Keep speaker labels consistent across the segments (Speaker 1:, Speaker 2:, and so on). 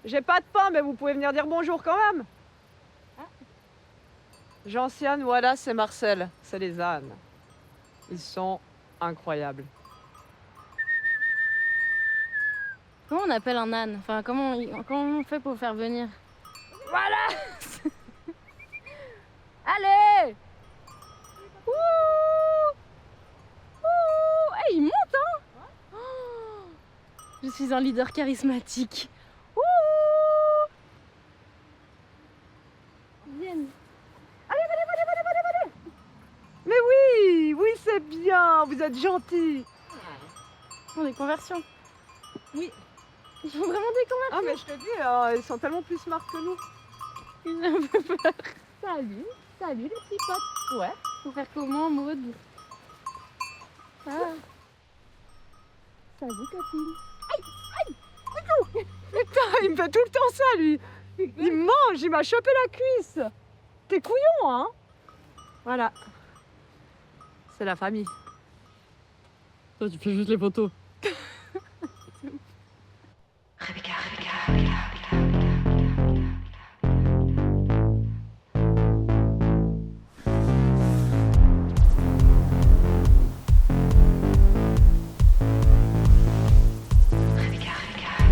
Speaker 1: J'ai pas de pain, mais vous pouvez venir dire bonjour quand même. Gentiane, voilà, c'est Marcel. C'est les ânes. Ils sont incroyables.
Speaker 2: Comment on appelle un âne? Enfin, comment on fait pour faire venir? Voilà. Allez. Ouh. Ouh. Hey, il monte, hein. Oh. Je suis un leader charismatique. Ouh. Ils viennent.
Speaker 1: Allez. Mais oui, oui, c'est bien. Vous êtes gentils.
Speaker 2: Des conversions. Oui. Ils font vraiment des conversions.
Speaker 1: Ah, mais je te dis, ils sont tellement plus smart que nous.
Speaker 2: J'ai un peu peur. Salut les petits potes. Ouais. Faut faire comment, Maud? Ah. Salut copine.
Speaker 1: Aïe. Putain, il me fait tout le temps ça, lui. Il mange, il m'a chopé la cuisse. T'es couillon, hein? Voilà. C'est la famille.
Speaker 2: Toi, tu fais juste les photos.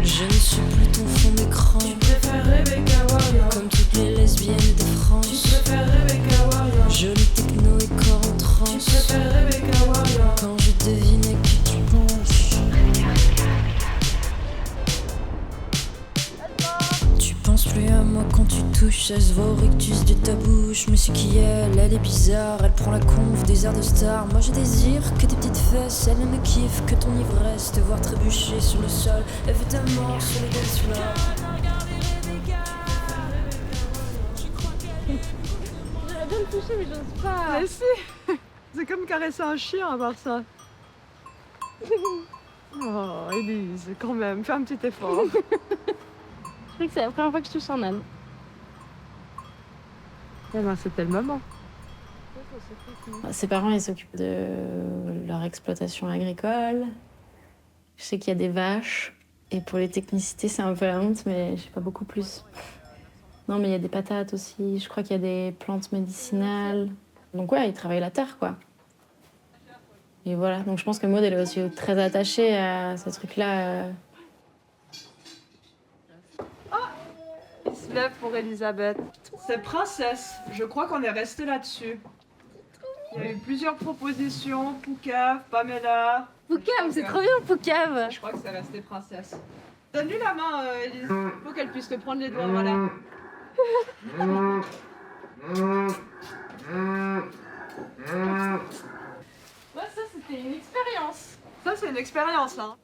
Speaker 3: Je ne suis plus ton fond d'écran.
Speaker 4: Tu préfères Rebecca Warrior.
Speaker 3: Comme toutes les lesbiennes de France.
Speaker 4: Tu préfères Rebecca Warrior.
Speaker 3: Jolie techno et corps en
Speaker 4: Tu
Speaker 3: transe.
Speaker 4: préfères Rebecca Warrior.
Speaker 3: Quand je devine à qui tu penses. Tu penses plus à moi quand tu touches. Ça se voit au rictus de ta bouche. Mais c'est qui elle est bizarre. Elle prend la conf des airs de star. Moi je désire que tes petites fesses. Elle ne me kiffe que ton ivresse. Te voir trébucher sur le sol. Elle veut ta mort sur les dance floors.
Speaker 2: J'aimerais bien me toucher, mais j'ose pas.
Speaker 1: Mais si. C'est comme caresser un chien à part ça. Oh, Élise, quand même, fais un petit effort.
Speaker 2: Je crois que c'est la première fois que je touche un âne.
Speaker 1: Eh ben, c'était le moment.
Speaker 2: Ses parents, ils s'occupent de leur exploitation agricole. Je sais qu'il y a des vaches. Et pour les technicités, c'est un peu la honte, mais je sais pas beaucoup plus. Non, mais il y a des patates aussi. Je crois qu'il y a des plantes médicinales. Donc ouais, ils travaillent la terre, quoi. Et voilà. Donc je pense que Maud, elle est aussi très attachée à ce truc-là.
Speaker 1: Il se lève pour Elisabeth. C'est princesse. Je crois qu'on est resté là-dessus. Il y a eu plusieurs propositions. Poucave, Pamela.
Speaker 2: Poucave, c'est trop bien, Poucave.
Speaker 1: Je crois que c'est resté princesse. Donne-lui la main, Élise. Il faut qu'elle puisse te prendre les doigts, voilà.
Speaker 2: Ouais, ça, c'était une expérience.
Speaker 1: Ça, c'est une expérience, hein.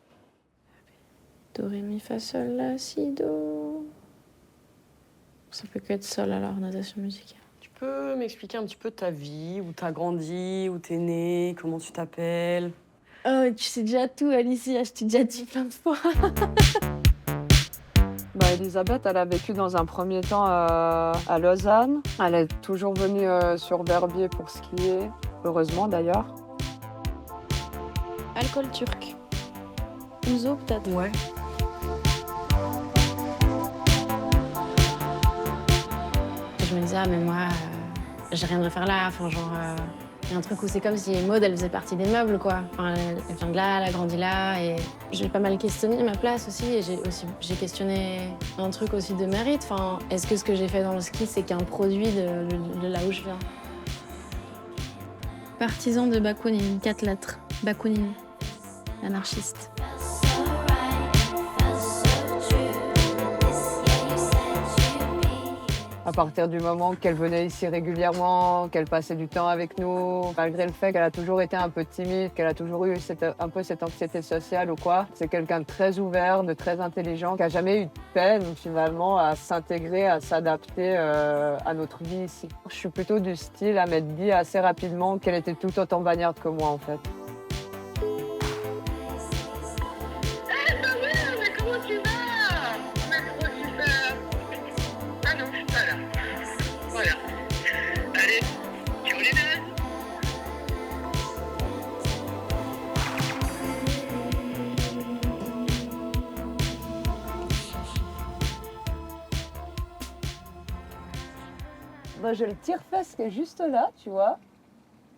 Speaker 2: Do, ré, mi, fa, sol, la, si, do. Ça peut que être sol, alors, notation musicale.
Speaker 5: Tu peux m'expliquer un petit peu ta vie, où t'as grandi, où t'es né, comment tu t'appelles?
Speaker 2: Oh, tu sais déjà tout, Alicia, je t'ai déjà dit plein de fois.
Speaker 1: Bah, Elisabeth, elle a vécu dans un premier temps à Lausanne. Elle est toujours venue sur Verbier pour skier, heureusement d'ailleurs.
Speaker 2: Alcool turc. Ouzo, peut-être.
Speaker 5: Ouais.
Speaker 2: Je me disais, ah, mais moi, j'ai rien à faire là. Enfin, genre, il y a un truc où c'est comme si Maud, elle faisait partie des meubles, quoi. Enfin, elle vient de là, elle a grandi là. Et j'ai pas mal questionné ma place aussi. Et j'ai questionné un truc aussi de mérite. Enfin, est-ce que ce que j'ai fait dans le ski, c'est qu'un produit de là où je viens? Partisan de Bakounine, 4 lettres. Bakounine, anarchiste.
Speaker 1: À partir du moment qu'elle venait ici régulièrement, qu'elle passait du temps avec nous, malgré le fait qu'elle a toujours été un peu timide, qu'elle a toujours eu un peu cette anxiété sociale ou quoi, c'est quelqu'un de très ouvert, de très intelligent, qui n'a jamais eu de peine finalement à s'intégrer, à s'adapter à notre vie ici. Je suis plutôt du style à m'être dit assez rapidement qu'elle était tout autant bagnarde que moi en fait. Moi, j'ai le tire-fesse qui est juste là, tu vois.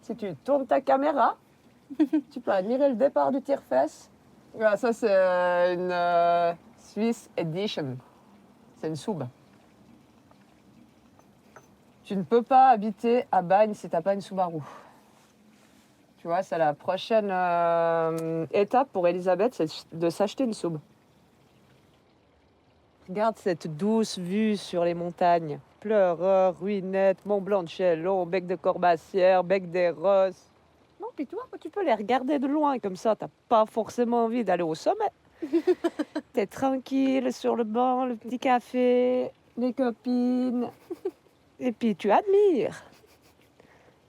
Speaker 1: Si tu tournes ta caméra, tu peux admirer le départ du tire-fesse. Voilà, ça, c'est une Swiss Edition. C'est une soube. Tu ne peux pas habiter à Bagne si tu n'as pas une Subaru. Tu vois, c'est la prochaine étape pour Elisabeth, c'est de s'acheter une soube. Regarde cette douce vue sur les montagnes. Pleureur, Ruinette, Mont-Blanc-de-Chelon, Bec de Corbassière, Bec des Rosses. Non, puis toi, tu peux les regarder de loin, comme ça, t'as pas forcément envie d'aller au sommet. T'es tranquille sur le banc, le petit café, les copines. Et puis tu admires.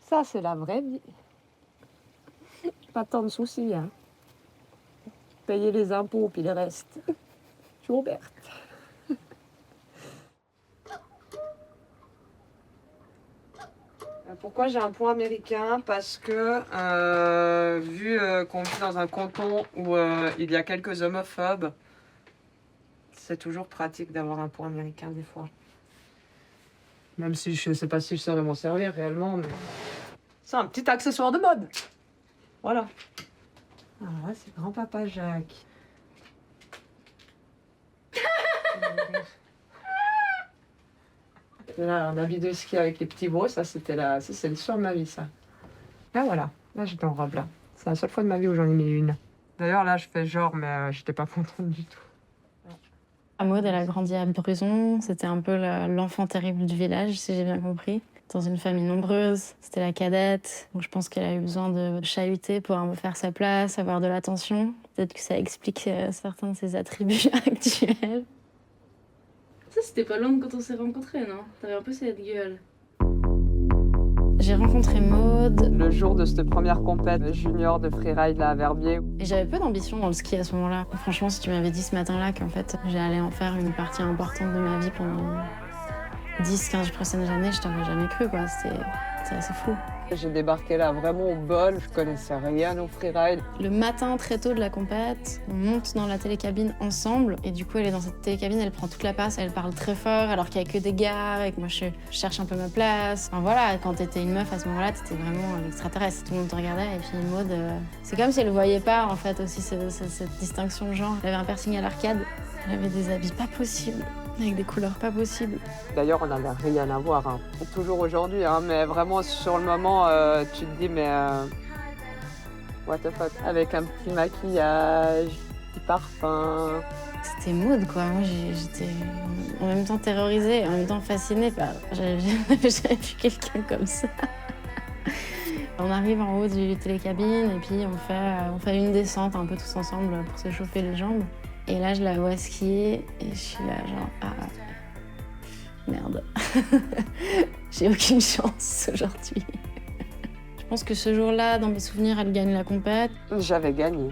Speaker 1: Ça, c'est la vraie vie. Pas tant de soucis, hein. Payer les impôts, puis le reste. Je suis ouverte. Pourquoi j'ai un point américain? Parce que, vu qu'on vit dans un canton où il y a quelques homophobes, c'est toujours pratique d'avoir un point américain des fois. Même si je ne sais pas si je saurais m'en servir réellement, mais c'est un petit accessoire de mode. Voilà. Alors là, c'est grand-papa Jacques. Là, un habit de ski avec les petits veaux, ça c'était c'est le soir de ma vie, ça. Là voilà, là j'étais en robe là. C'est la seule fois de ma vie où j'en ai mis une. D'ailleurs là je fais genre, mais j'étais pas contente du tout.
Speaker 2: Maud, elle a grandi à Bruzon, c'était un peu l'enfant terrible du village, si j'ai bien compris. Dans une famille nombreuse, c'était la cadette, donc je pense qu'elle a eu besoin de chahuter pour un peu faire sa place, avoir de l'attention. Peut-être que ça explique certains de ses attributs actuels. Ça, c'était pas loin de quand on s'est rencontrés, non? T'avais un peu cette gueule. J'ai rencontré Maud
Speaker 1: le jour de cette première compète junior de freeride là à Verbier.
Speaker 2: et j'avais peu d'ambition dans le ski à ce moment-là. Franchement, si tu m'avais dit ce matin-là qu'en fait j'allais en faire une partie importante de ma vie pendant 10-15 prochaines années, je t'aurais jamais cru, quoi. C'est assez fou.
Speaker 1: J'ai débarqué là vraiment au bol, je connaissais rien au freeride.
Speaker 2: Le matin, très tôt de la compète, on monte dans la télécabine ensemble. Et du coup, elle est dans cette télécabine, elle prend toute la place, elle parle très fort alors qu'il n'y a que des gars et que moi je cherche un peu ma place. Enfin voilà, quand t'étais une meuf à ce moment-là, t'étais vraiment l'extraterrestre. Tout le monde te regardait et puis Maud, c'est comme si elle ne voyait pas en fait aussi cette distinction de genre. Elle avait un piercing à l'arcade, elle avait des habits pas possibles. Avec des couleurs pas possibles.
Speaker 1: D'ailleurs, on n'avait rien à voir, hein. Toujours aujourd'hui, hein, mais vraiment sur le moment, tu te dis, mais what the fuck, avec un petit maquillage, petit parfum.
Speaker 2: C'était Maud, quoi. Moi, j'étais en même temps terrorisée et en même temps fascinée par... J'avais jamais vu quelqu'un comme ça. On arrive en haut du télécabine et puis on fait une descente un peu tous ensemble pour se chauffer les jambes. Et là, je la vois skier et je suis là genre, ah, merde. J'ai aucune chance aujourd'hui. Je pense que ce jour-là, dans mes souvenirs, elle gagne la compète.
Speaker 1: J'avais gagné.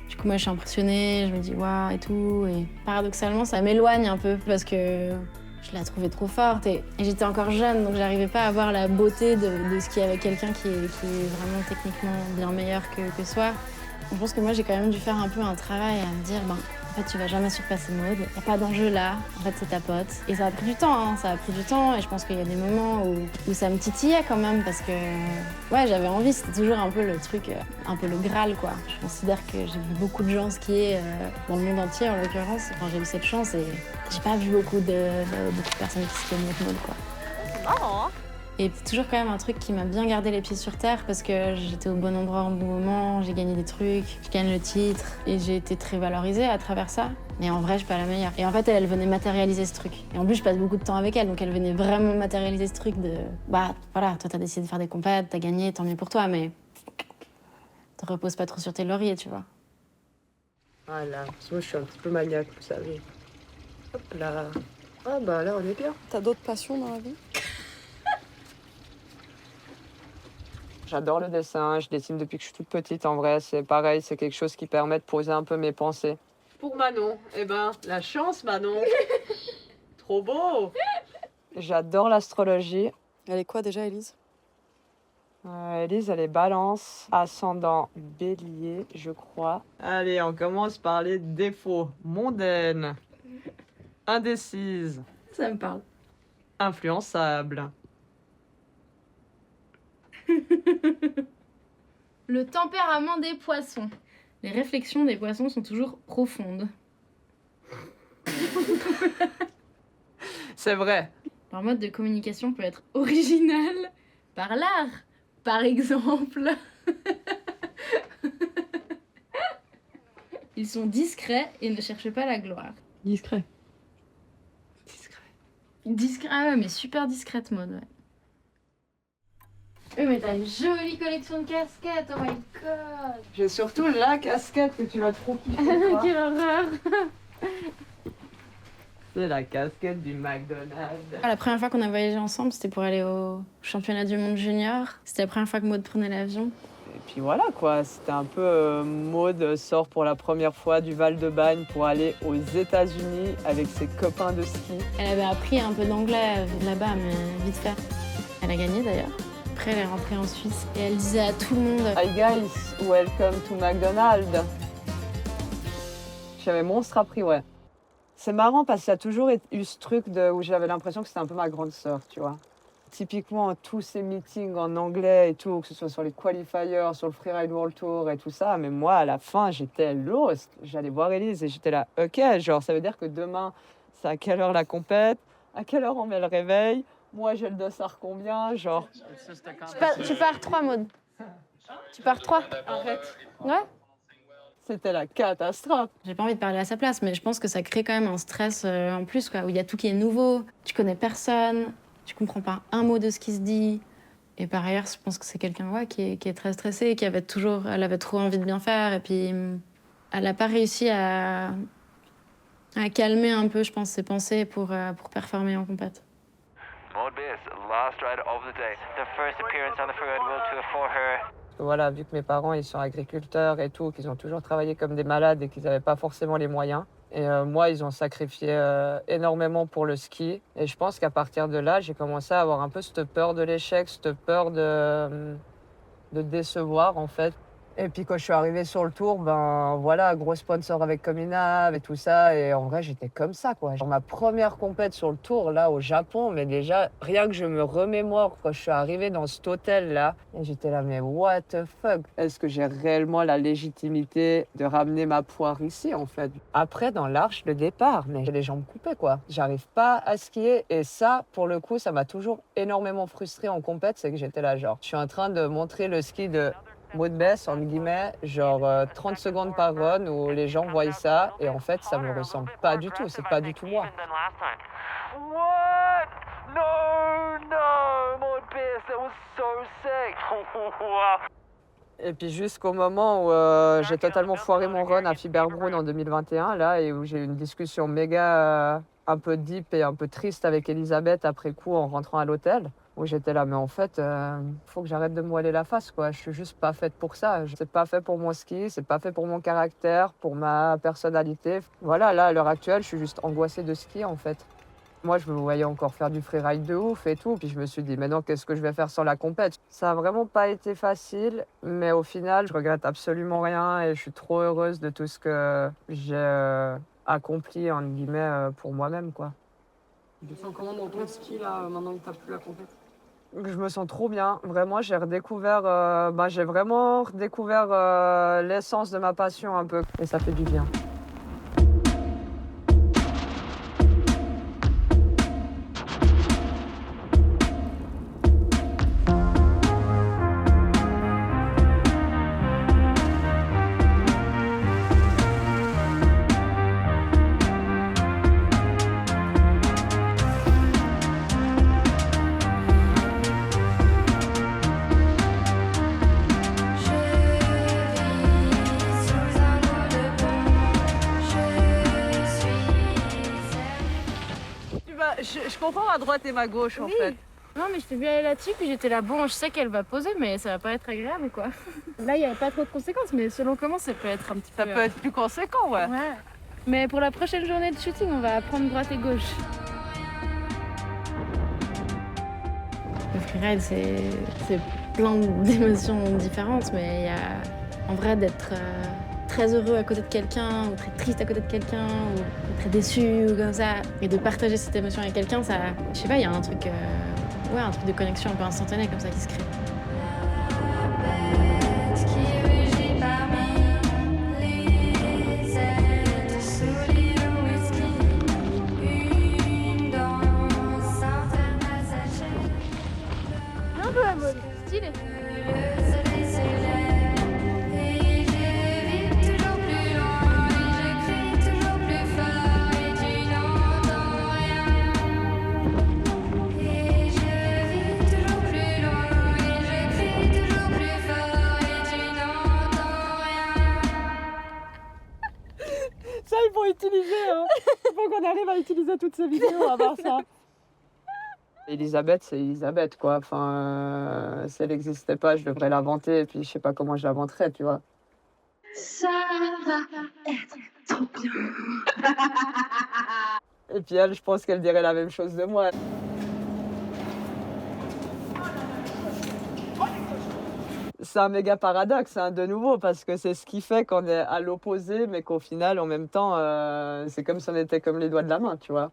Speaker 2: Du coup, moi, je suis impressionnée, je me dis waouh et tout. Et paradoxalement, ça m'éloigne un peu parce que je la trouvais trop forte et j'étais encore jeune, donc j'arrivais pas à voir la beauté de skier avec quelqu'un qui est vraiment techniquement bien meilleur que soi. Je pense que moi, j'ai quand même dû faire un peu un travail à me dire, en fait, tu vas jamais surpasser Maud. Il n'y a pas d'enjeu là. En fait, c'est ta pote. Et ça a pris du temps, hein. Ça a pris du temps. Et je pense qu'il y a des moments où ça me titillait quand même parce que, ouais, j'avais envie. C'était toujours un peu le truc, un peu le Graal, quoi. Je considère que j'ai vu beaucoup de gens skier dans le monde entier, en l'occurrence. Enfin, j'ai eu cette chance et j'ai pas vu beaucoup de personnes qui skient mieux que Maud, quoi.
Speaker 5: C'est marrant, hein?
Speaker 2: Et c'est toujours quand même un truc qui m'a bien gardé les pieds sur terre parce que j'étais au bon endroit au bon moment, j'ai gagné des trucs, je gagne le titre et j'ai été très valorisée à travers ça. Mais en vrai, je suis pas la meilleure. Et en fait, elle venait matérialiser ce truc. Et en plus, je passe beaucoup de temps avec elle, donc elle venait vraiment matérialiser ce truc de... Bah voilà, toi t'as décidé de faire des compètes, t'as gagné, tant mieux pour toi, mais... te repose pas trop sur tes lauriers, tu vois.
Speaker 1: Voilà, parce que moi je suis un petit peu maniaque, vous savez. Hop là. Ah bah là, on est bien.
Speaker 5: T'as d'autres passions dans la vie?
Speaker 1: J'adore le dessin, je dessine depuis que je suis toute petite en vrai, c'est pareil, c'est quelque chose qui permet de poser un peu mes pensées. Pour Manon, eh ben, la chance Manon. Trop beau. J'adore l'astrologie.
Speaker 5: Elle est quoi déjà, Élise?
Speaker 1: Élise, elle est balance, ascendant bélier, je crois. Allez, on commence par les défauts. Mondaine, indécise,
Speaker 2: Ça me parle.
Speaker 5: Influençable.
Speaker 2: Le tempérament des poissons. Les réflexions des poissons sont toujours profondes.
Speaker 1: C'est vrai.
Speaker 2: Leur mode de communication peut être original, par l'art, par exemple. Ils sont discrets et ne cherchent pas la gloire.
Speaker 5: Discret.
Speaker 2: Discret, ah ouais, mais super discrète mode, ouais. Oui, mais t'as une jolie collection de casquettes, oh my god.
Speaker 1: J'ai surtout la casquette que tu vas trop kiffer.
Speaker 2: Quelle horreur.
Speaker 1: C'est la casquette du McDonald's.
Speaker 2: La première fois qu'on a voyagé ensemble, c'était pour aller au championnat du monde junior. C'était la première fois que Maud prenait l'avion.
Speaker 1: Et puis voilà quoi, c'était un peu Maud sort pour la première fois du Val-de-Bagne pour aller aux États-Unis avec ses copains de ski.
Speaker 2: Elle avait appris un peu d'anglais là-bas, mais vite fait. Elle a gagné d'ailleurs. Après, elle est rentrée en Suisse et elle disait à tout le monde
Speaker 1: Hi guys, welcome to McDonald's. J'avais monstre appris, ouais. C'est marrant parce qu'il y a toujours eu ce truc où j'avais l'impression que c'était un peu ma grande sœur, tu vois. Typiquement, tous ces meetings en anglais et tout, que ce soit sur les qualifiers, sur le Freeride World Tour et tout ça, mais moi, à la fin, j'étais lost. J'allais voir Elise et j'étais là, ok, genre, ça veut dire que demain, c'est à quelle heure la compète? À quelle heure on met le réveil? Moi, j'ai le dossard combien? Genre.
Speaker 2: Tu pars 3, Maud. Tu pars 3.
Speaker 1: Arrête.
Speaker 2: Ouais.
Speaker 1: C'était la catastrophe.
Speaker 2: J'ai pas envie de parler à sa place, mais je pense que ça crée quand même un stress en plus, quoi, où il y a tout qui est nouveau. Tu connais personne, tu comprends pas un mot de ce qui se dit. Et par ailleurs, je pense que c'est quelqu'un qui est très stressé, elle avait trop envie de bien faire. Et puis, elle a pas réussi à calmer un peu, je pense, ses pensées pour performer en compète.
Speaker 6: Maud Biss, last rider of the day. The first appearance on the Freeride World Tour for her.
Speaker 1: Voilà, vu que mes parents ils sont agriculteurs et tout, qu'ils ont toujours travaillé comme des malades et qu'ils n'avaient pas forcément les moyens. Et moi, ils ont sacrifié énormément pour le ski. Et je pense qu'à partir de là, j'ai commencé à avoir un peu cette peur de l'échec, cette peur de décevoir en fait. Et puis quand je suis arrivée sur le tour, ben voilà, gros sponsor avec Comina et tout ça. Et en vrai, j'étais comme ça, quoi. Genre, ma première compète sur le tour, là, au Japon, mais déjà, rien que je me remémore quand je suis arrivée dans cet hôtel-là, et j'étais là, mais what the fuck? Est-ce que j'ai réellement la légitimité de ramener ma poire ici, en fait? Après, dans l'arche de départ, mais j'ai les jambes coupées, quoi. J'arrive pas à skier. Et ça, pour le coup, ça m'a toujours énormément frustrée en compète, c'est que j'étais là, genre, je suis en train de montrer le ski de Maud Biss, entre guillemets, genre 30 secondes par run où les gens voient ça et en fait ça me ressemble pas du tout, c'est pas du tout moi.
Speaker 6: What? No, Maud Biss, that was so sick.
Speaker 1: Et puis jusqu'au moment où j'ai totalement foiré mon run à Fiberbrunn en 2021 là et où j'ai eu une discussion méga un peu deep et un peu triste avec Elisabeth après coup en rentrant à l'hôtel. Où j'étais là, mais en fait, faut que j'arrête de me voiler la face, quoi. Je suis juste pas faite pour ça. C'est pas fait pour mon ski, c'est pas fait pour mon caractère, pour ma personnalité. Voilà, là, à l'heure actuelle, je suis juste angoissée de skier, en fait. Moi, je me voyais encore faire du freeride de ouf et tout. Puis je me suis dit, mais non, qu'est-ce que je vais faire sans la compète? Ça a vraiment pas été facile, mais au final, je regrette absolument rien et je suis trop heureuse de tout ce que j'ai accompli, entre guillemets, pour moi-même, quoi.
Speaker 5: Tu te sens comment dans ton ski, là, maintenant que t'as plus la compète?
Speaker 1: Je me sens trop bien. Vraiment, j'ai redécouvert, j'ai vraiment redécouvert l'essence de ma passion un peu. Et ça fait du bien. Je comprends ma droite et ma gauche en fait.
Speaker 2: Non, mais je t'ai vu aller là-dessus, puis j'étais là, bon, je sais qu'elle va poser, mais ça va pas être agréable, quoi. Là, il n'y avait pas trop de conséquences, mais selon comment, ça peut être un petit peu...
Speaker 1: Ça peut être plus conséquent, ouais.
Speaker 2: Ouais. Mais pour la prochaine journée de shooting, on va apprendre droite et gauche. Le freeride, c'est plein d'émotions différentes, mais il y a en vrai d'être très heureux à côté de quelqu'un, ou très triste à côté de quelqu'un, ou très déçu, ou comme ça. Et de partager cette émotion avec quelqu'un, ça, je sais pas, il y a un truc de connexion un peu instantanée comme ça qui se crée.
Speaker 7: Un peu à mode, stylé.
Speaker 5: Ça, il faut utiliser, hein. Il faut qu'on arrive à utiliser toutes ces vidéos à voir ça.
Speaker 1: Elisabeth, c'est Elisabeth, quoi. Enfin, si elle n'existait pas, je devrais l'inventer. Et puis, je sais pas comment je l'inventerais, tu vois.
Speaker 7: Ça va être trop bien.
Speaker 1: Et puis elle, je pense qu'elle dirait la même chose de moi. C'est un méga paradoxe, hein, de nouveau, parce que c'est ce qui fait qu'on est à l'opposé, mais qu'au final, en même temps, c'est comme si on était comme les doigts de la main, tu vois.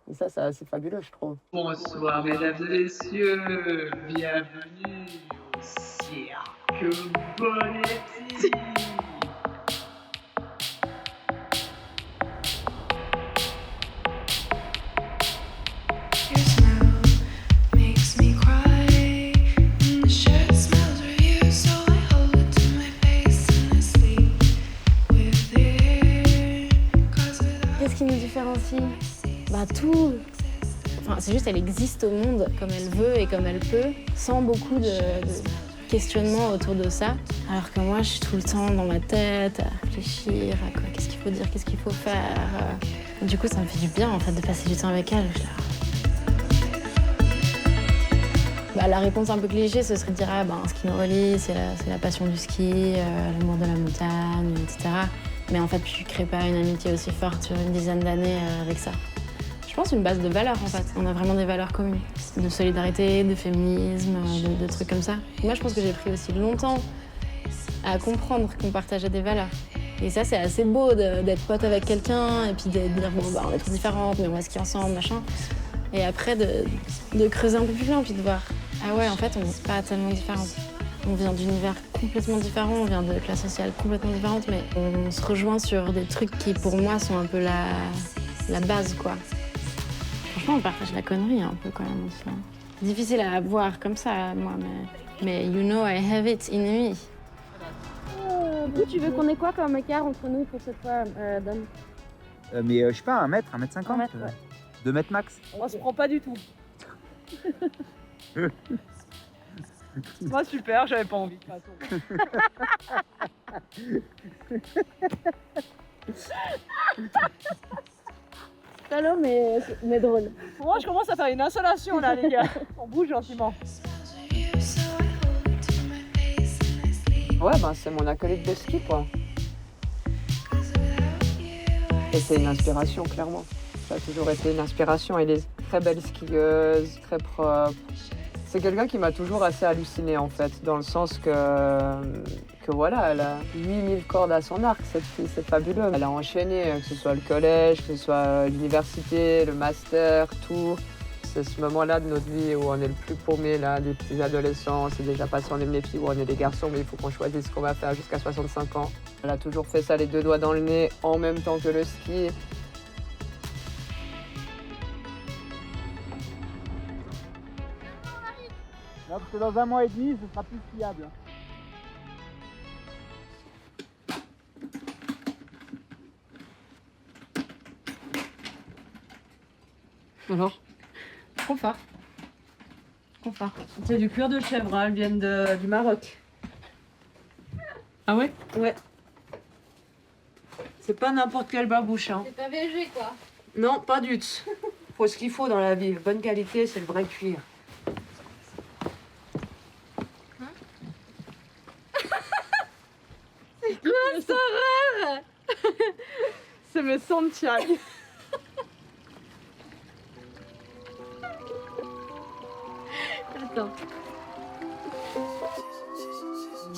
Speaker 1: Et ça, c'est fabuleux, je trouve.
Speaker 8: Bonsoir mesdames et messieurs, bienvenue au cirque Bonetti.
Speaker 4: Your smell makes me cry. The shirt smells of you, so I hold it to my face and I sleep with it.
Speaker 2: Qu'est-ce qui nous différencie? Bah tout. Enfin, c'est juste, elle existe au monde comme elle veut et comme elle peut, sans beaucoup de questionnement autour de ça. Alors que moi, je suis tout le temps dans ma tête, à réfléchir à quoi, qu'est-ce qu'il faut dire, qu'est-ce qu'il faut faire. Du coup, ça me fait du bien en fait de passer du temps avec elle. Bah, la réponse un peu cliché, ce serait de dire ce qui nous relie, c'est la passion du ski, l'amour de la montagne, etc. Mais en fait, tu crées pas une amitié aussi forte sur une dizaine d'années avec ça. Je pense une base de valeurs en fait. On a vraiment des valeurs communes, de solidarité, de féminisme, de trucs comme ça. Moi, je pense que j'ai pris aussi longtemps à comprendre qu'on partageait des valeurs. Et ça, c'est assez beau d'être pote avec quelqu'un et puis de dire on est trop différentes, mais on va skier ensemble, machin. Et après de creuser un peu plus loin puis de voir ah ouais, en fait, on n'est pas tellement différentes. On vient d'univers complètement différents, on vient de classes sociales complètement différentes, mais on se rejoint sur des trucs qui, pour moi, sont un peu la base, quoi. Franchement, on partage la connerie un peu quand même aussi. Difficile à voir comme ça, moi, mais you know I have it in me.
Speaker 7: Vous, tu veux qu'on ait quoi comme écart entre nous pour cette fois, Dom?
Speaker 9: Mais je sais pas, 1 mètre, 1m50,
Speaker 7: 1 mètre, ouais.
Speaker 9: 2 mètres max.
Speaker 5: On se prend pas du tout. Moi, super, j'avais pas envie de toute façon.
Speaker 7: Salaud, mais drôle.
Speaker 5: Moi, je commence à faire une insolation là, les gars. On bouge gentiment.
Speaker 1: Ouais, c'est mon acolyte de ski, quoi. Et c'est une inspiration, clairement. Ça a toujours été une inspiration. Elle est très belle skieuse, très propre. C'est quelqu'un qui m'a toujours assez halluciné, en fait, dans le sens que voilà, elle a 8000 cordes à son arc, cette fille, c'est fabuleux. Elle a enchaîné, que ce soit le collège, que ce soit l'université, le master, tout. C'est ce moment-là de notre vie où on est le plus paumé, là, les petits adolescents. C'est déjà passé, on aime les filles ou on est des garçons, mais il faut qu'on choisisse ce qu'on va faire jusqu'à 65 ans. Elle a toujours fait ça, les 2 doigts dans le nez, en même temps que le ski.
Speaker 9: Non, parce que dans 1 mois et demi, ce sera plus fiable.
Speaker 5: Alors,
Speaker 2: Confort.
Speaker 5: c'est du cuir de chèvre, hein, elles viennent du Maroc.
Speaker 4: Ah ouais?
Speaker 5: Ouais. C'est pas n'importe quelle babouche, hein.
Speaker 7: C'est pas végé, quoi.
Speaker 5: Non, pas du tout. Faut ce qu'il faut dans la vie. Bonne qualité, c'est le vrai cuir. C'est quoi cette horreur? C'est mes Santiago.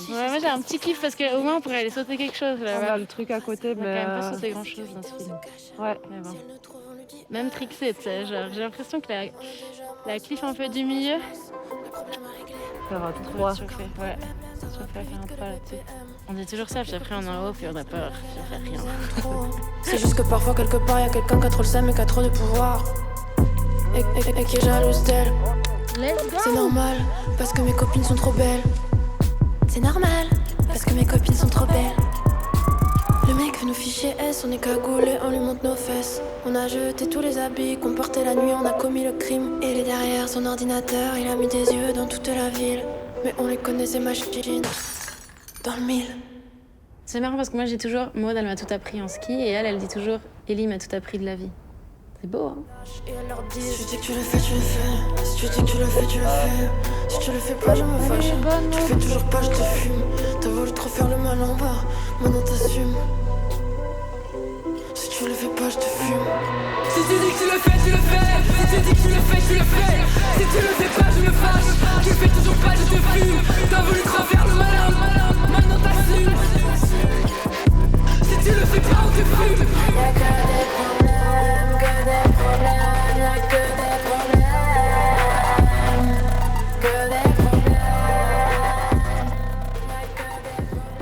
Speaker 2: Ouais, moi moi j'ai un petit kiff parce qu'au moins on pourrait aller sauter quelque chose
Speaker 1: On
Speaker 2: là-bas.
Speaker 1: a le truc à côté,
Speaker 2: On va
Speaker 1: mais
Speaker 2: quand même pas sauter grand chose dans ce film.
Speaker 1: ouais.
Speaker 2: Mais bon. Même trixé, tu sais, genre, j'ai l'impression que la cliff un peu du milieu,
Speaker 1: Faire un
Speaker 2: on
Speaker 1: 3.
Speaker 2: va surfer. Ouais, surfer, faire un 3 là-dessus. On dit toujours ça, puis après on est en haut, puis on a peur, puis on fait rien.
Speaker 3: C'est juste que parfois quelque part y'a quelqu'un qui a trop le seum et qui a trop de pouvoir et qui est jalouse d'elle. C'est normal parce que mes copines sont trop belles. C'est normal parce que mes copines sont trop belles. Le mec veut nous ficher S, on est cagoulés, on lui monte nos fesses. On a jeté tous les habits qu'on portait la nuit, on a commis le crime. Il est derrière son ordinateur, il a mis des yeux dans toute la ville. Mais on les connaît ces machines dans le mille.
Speaker 2: C'est marrant parce que moi j'ai toujours, Maud elle m'a tout appris en ski et elle dit toujours, Ellie m'a tout appris de la vie. C'est beau, hein?
Speaker 3: Et elle leur dit, si tu dis que tu le fais, tu le fais. Si tu dis que tu le fais, tu le fais. Si tu le fais pas, je me fâche. Tu le fais toujours pas, je te fume. T'as voulu trop faire le mal en bas, maintenant t'assumes. Si tu le fais pas, je te fume.
Speaker 10: Si tu dis que tu le fais, tu le fais. Si tu dis que tu le fais, tu le fais. Si tu le fais pas, je me fâche. Tu le fais toujours pas, je te fume. T'as voulu trop faire le malin, maintenant t'assumes. Si tu le fais pas, on te fume.
Speaker 3: Y'a que des problèmes, que des problèmes. Y'a que des problèmes, que des problèmes.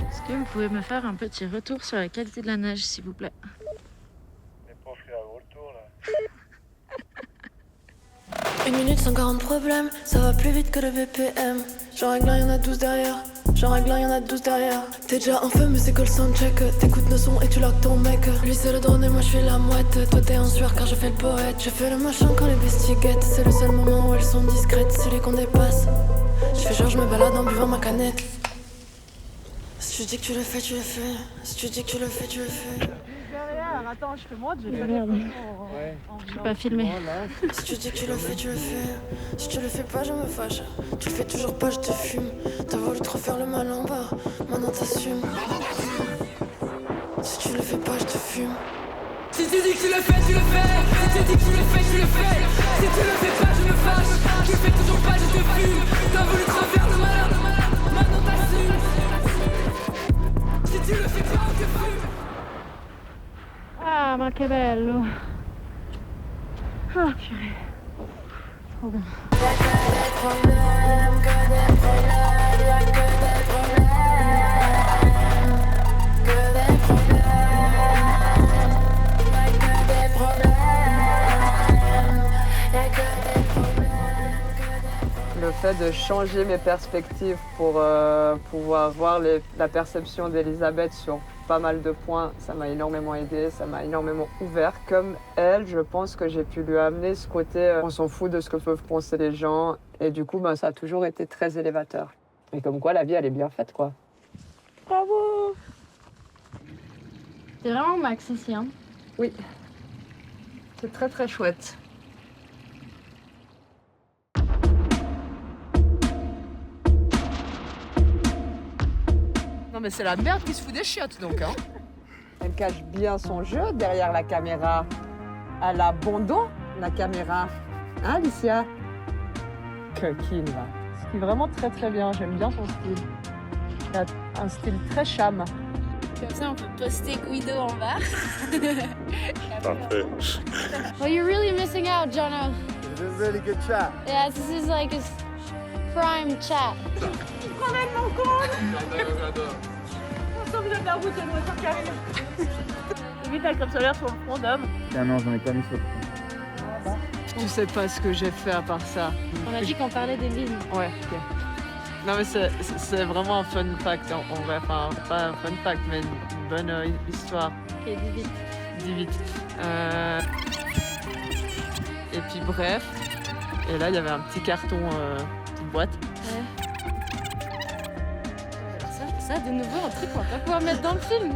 Speaker 2: Est-ce que vous pouvez me faire un petit retour sur la qualité de la neige, s'il vous plaît?
Speaker 3: Une minute 140 problèmes, ça va plus vite que le BPM. J'en règle un, y'en a 12 derrière. J'en règle un, y'en a 12 derrière. T'es déjà en feu, mais c'est que le soundcheck. T'écoutes nos sons et tu loques ton mec. Lui c'est le drone et moi je suis la mouette. Toi t'es en sueur car je fais le poète. Je fais le machin quand les besties guettent. C'est le seul moment où elles sont discrètes, celui qu'on dépasse. Je fais genre je me balade en buvant ma canette. Si tu dis que tu le fais, tu le fais. Si tu dis que tu le fais, tu le fais.
Speaker 1: Attends, je fais moi, je vais
Speaker 2: Merde. Je suis pas filmée.
Speaker 3: Si tu dis que tu le fais, tu le fais. Si tu le fais pas, je me fâche. Tu le fais toujours pas, je te fume. T'as voulu trop faire le mal en bas, maintenant t'assumes. Si tu le fais pas, je te fume.
Speaker 10: Si tu dis que tu le fais, tu le fais. Si tu dis que tu le fais, tu le fais. Si tu le fais pas, je me fâche. Tu le fais toujours pas, je te fume. T'as voulu trop faire le malin, maintenant t'assumes. Si tu le fais pas, on te fume.
Speaker 2: Ah, ma che bello! Ah, purée. Trop bien.
Speaker 3: Y'a que des problèmes, que des problèmes. Y'a que des problèmes, que des problèmes. Y'a que des problèmes. Y'a que des problèmes.
Speaker 1: Le fait de changer mes perspectives pour pouvoir voir la perception d'Elisabeth sur pas mal de points, ça m'a énormément aidé, ça m'a énormément ouvert. Comme elle, je pense que j'ai pu lui amener ce côté on s'en fout de ce que peuvent penser les gens, et du coup ça a toujours été très élévateur. Et comme quoi la vie elle est bien faite quoi.
Speaker 2: Bravo! C'est vraiment Max ici, hein?
Speaker 1: Oui, c'est très très chouette.
Speaker 5: Non mais c'est la merde qui se fout des chiottes donc hein.
Speaker 1: Elle cache bien son jeu derrière la caméra. Elle abandonne la caméra. Hein, Alicia? Coquine, là. Ce qui est vraiment très très bien. J'aime bien son style. Il a un style très cham.
Speaker 2: Comme ça, on peut poster Guido en bas.
Speaker 11: Parfait.
Speaker 7: Well, you're really missing out, Jono.
Speaker 9: It's a really good chat.
Speaker 7: Yeah, this is like a prime chat.
Speaker 9: Tiens, non, j'en ai pas mis sur le front.
Speaker 1: Tu sais pas ce que j'ai fait à part ça.
Speaker 2: On a dit qu'on parlait des lignes.
Speaker 1: Ouais, ok. Non mais c'est vraiment un fun fact en vrai. Enfin, pas un fun fact, mais une bonne histoire.
Speaker 2: Ok, dis vite.
Speaker 1: Dis vite. Et puis bref. Et là, il y avait un petit carton, petite boîte.
Speaker 2: Ouais. Ça, de nouveau, un truc qu'on va pas pouvoir mettre dans le film.